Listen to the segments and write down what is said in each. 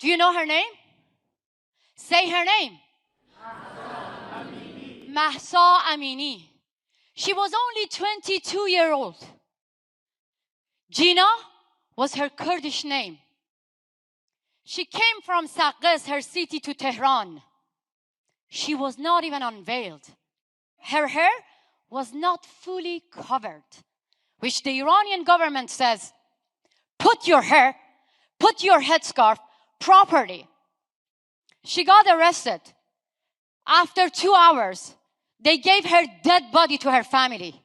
Do you know her name? Say her name. Mahsa Amini. She was only 22-years old. Gina was her Kurdish name. She came from Saqqez, her city, to Tehran. She was not even unveiled. Her hair was not fully covered, which the Iranian government says, put your headscarf properly. She got arrested. After 2 hours, they gave her dead body to her family.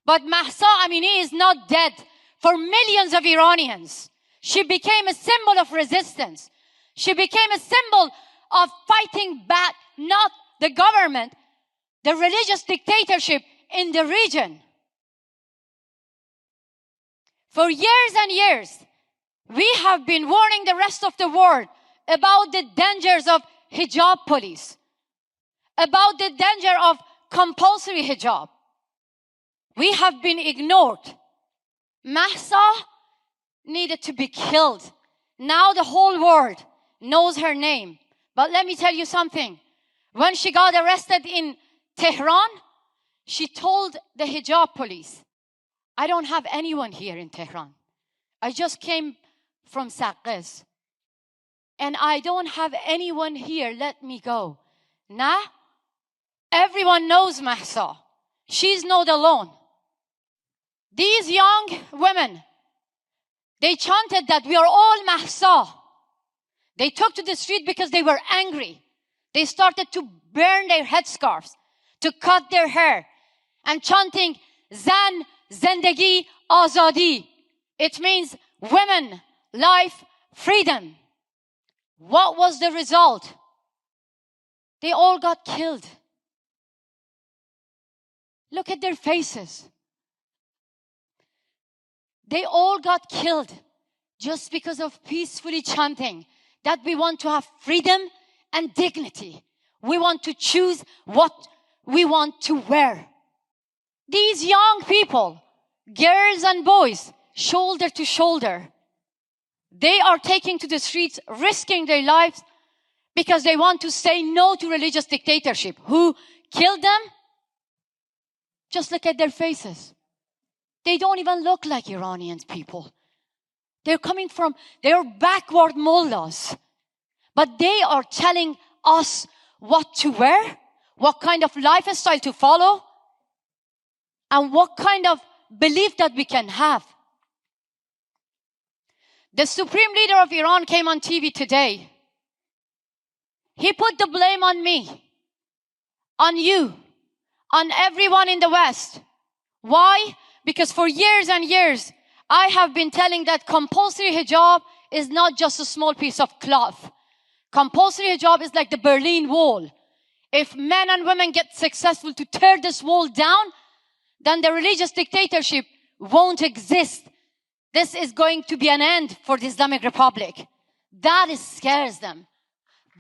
But Mahsa Amini is not dead for millions of Iranians. She became a symbol of resistance. She became a symbol of fighting back, not the government, the religious dictatorship in the region. For years and years, we have been warning the rest of the world about the dangers of hijab police, about the danger of compulsory hijab. We have been ignored. Mahsa needed to be killed. Now the whole world knows her name. But let me tell you something. When she got arrested in Tehran, she told the hijab police, I don't have anyone here in Tehran. I just came from Saqqez. And I don't have anyone here. Let me go. Now, everyone knows Mahsa. She's not alone. These young women, they chanted that we are all Mahsa. They took to the street because they were angry. They started to burn their headscarves, to cut their hair, and chanting, Zan, Zendegi, Azadi. It means women, life, freedom. What was the result? They all got killed. Look at their faces. They all got killed just because of peacefully chanting that we want to have freedom and dignity. We want to choose what we want to wear. These young people, girls and boys, shoulder to shoulder, they are taking to the streets, risking their lives because they want to say no to religious dictatorship. Who killed them? Just look at their faces. They don't even look like Iranian people. They're backward mullahs. But they are telling us what to wear, what kind of lifestyle to follow, and what kind of belief that we can have. The supreme leader of Iran came on TV today. He put the blame on me, on you, on everyone in the West. Why? Because for years and years, I have been telling that compulsory hijab is not just a small piece of cloth. Compulsory hijab is like the Berlin Wall. If men and women get successful to tear this wall down, then the religious dictatorship won't exist. This is going to be an end for the Islamic Republic. That scares them.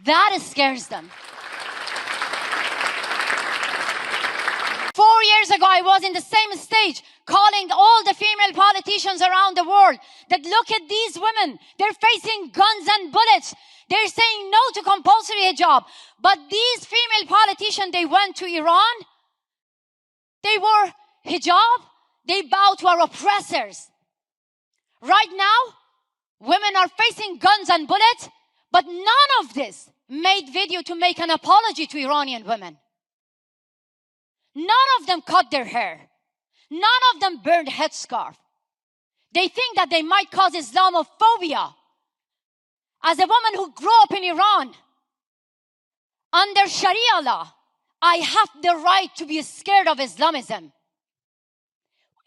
That scares them. 4 years ago, I was in the same stage calling all the female politicians around the world that look at these women. They're facing guns and bullets. They're saying no to compulsory hijab. But these female politicians, they went to Iran. They wore hijab. They bowed to our oppressors. Right now, women are facing guns and bullets, but none of this made video to make an apology to Iranian women. None of them cut their hair. None of them burned headscarf. They think that they might cause Islamophobia. As a woman who grew up in Iran, under Sharia law, I have the right to be scared of Islamism.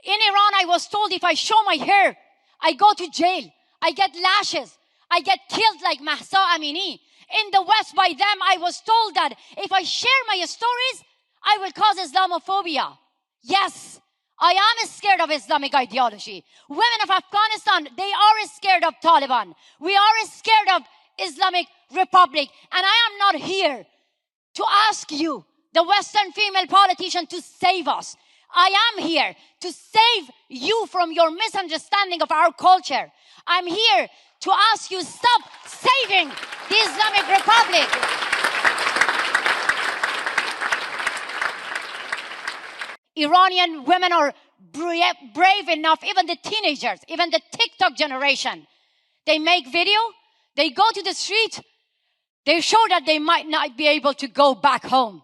In Iran, I was told if I show my hair, I go to jail. I get lashes. I get killed like Mahsa Amini. In the West, by them, I was told that if I share my stories, I will cause Islamophobia. Yes, I am scared of Islamic ideology. Women of Afghanistan, they are scared of Taliban. We are scared of Islamic Republic. And I am not here to ask you, the Western female politician, to save us. I am here to save you from your misunderstanding of our culture. I'm here to ask you, stop saving the Islamic Republic. Iranian women are brave enough, even the teenagers, even the TikTok generation. They make video, they go to the street, they show that they might not be able to go back home.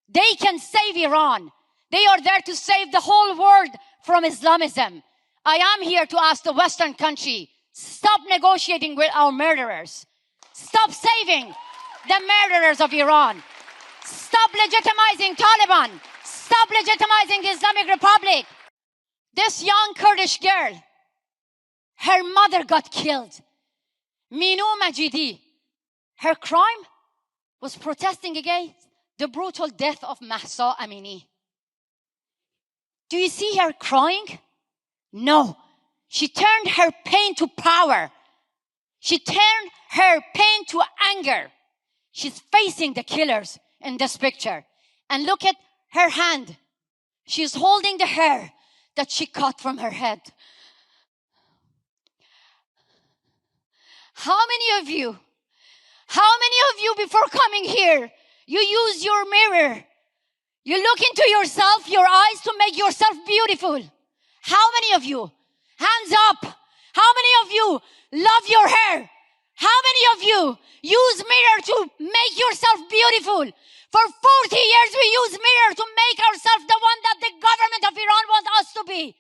They can save Iran. They are there to save the whole world from Islamism. I am here to ask the Western country, stop negotiating with our murderers. Stop saving the murderers of Iran. Stop legitimizing Taliban. Stop legitimizing the Islamic Republic. This young Kurdish girl, her mother got killed. Minu Majidi. Her crime was protesting against the brutal death of Mahsa Amini. Do you see her crying? No. She turned her pain to power. She turned her pain to anger. She's facing the killers in this picture. And look at her hand. She's holding the hair that she cut from her head. How many of you before coming here, you use your mirror? You look into yourself, your eyes, to make yourself beautiful. How many of you? Hands up. How many of you love your hair? How many of you use mirror to make yourself beautiful? For 40 years we use mirror to make ourselves the one that the government of Iran wants us to be.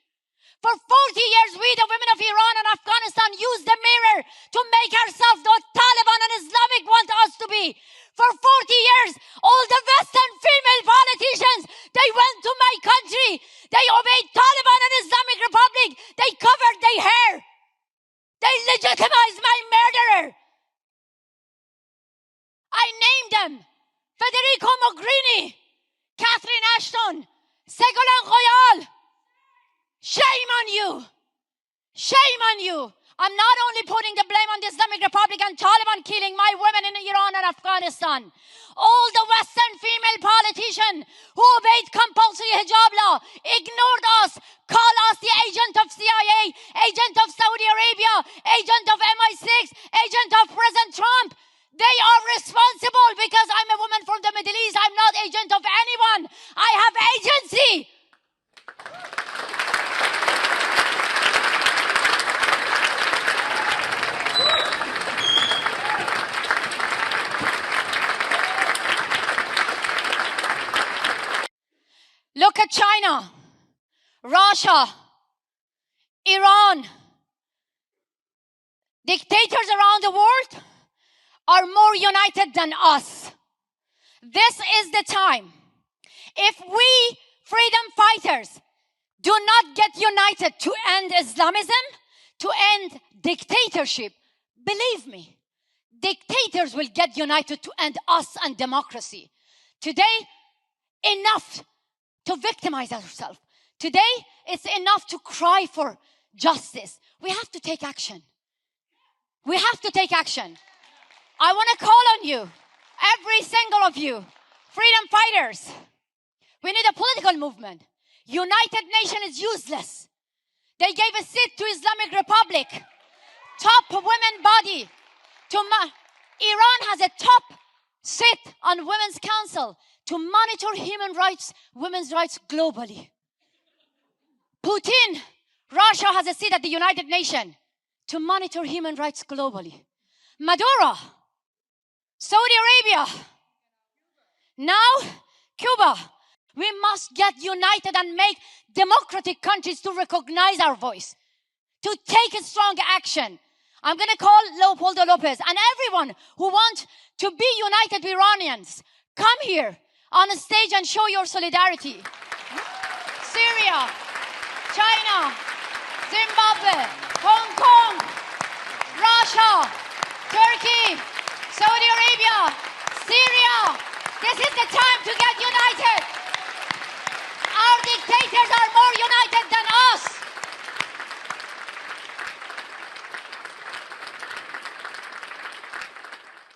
For 40 years we, the women of Iran and Afghanistan, use the mirror to make ourselves what Taliban and Islamic want us to be. For 40 years, all the Western female politicians, they went to my country. They obeyed Taliban and Islamic Republic. They covered their hair. They legitimized my murderer. I named them Federico Mogherini, Catherine Ashton, Ségolène Royal. Shame on you. Shame on you. I'm not only putting the blame on the Islamic Republic and Taliban killing my women in Iran and Afghanistan. All the Western female politicians who obeyed compulsory hijab law, ignored us, call us the agent of CIA, agent of Saudi Arabia, agent of MI6, agent of President Trump. They are responsible because I'm a woman from the Middle East. I'm not agent of anyone. I have agency. Look at China, Russia, Iran. Dictators around the world are more united than us. This is the time. If we freedom fighters do not get united to end Islamism, to end dictatorship, believe me, dictators will get united to end us and democracy. Today, enough to victimize ourselves. Today, it's enough to cry for justice. We have to take action. We have to take action. I want to call on you, every single of you, freedom fighters. We need a political movement. United Nations is useless. They gave a seat to Islamic Republic, top women body. Iran has a top seat on Women's Council to monitor human rights, women's rights globally. Putin, Russia has a seat at the United Nations to monitor human rights globally. Maduro, Saudi Arabia, now Cuba. We must get united and make democratic countries to recognize our voice, to take a strong action. I'm going to call Leopoldo Lopez and everyone who wants to be united Iranians, come here on a stage and show your solidarity. Syria, China, Zimbabwe, Hong Kong, Russia, Turkey, Saudi Arabia, Syria. This is the time to get united. Our dictators are more united than us.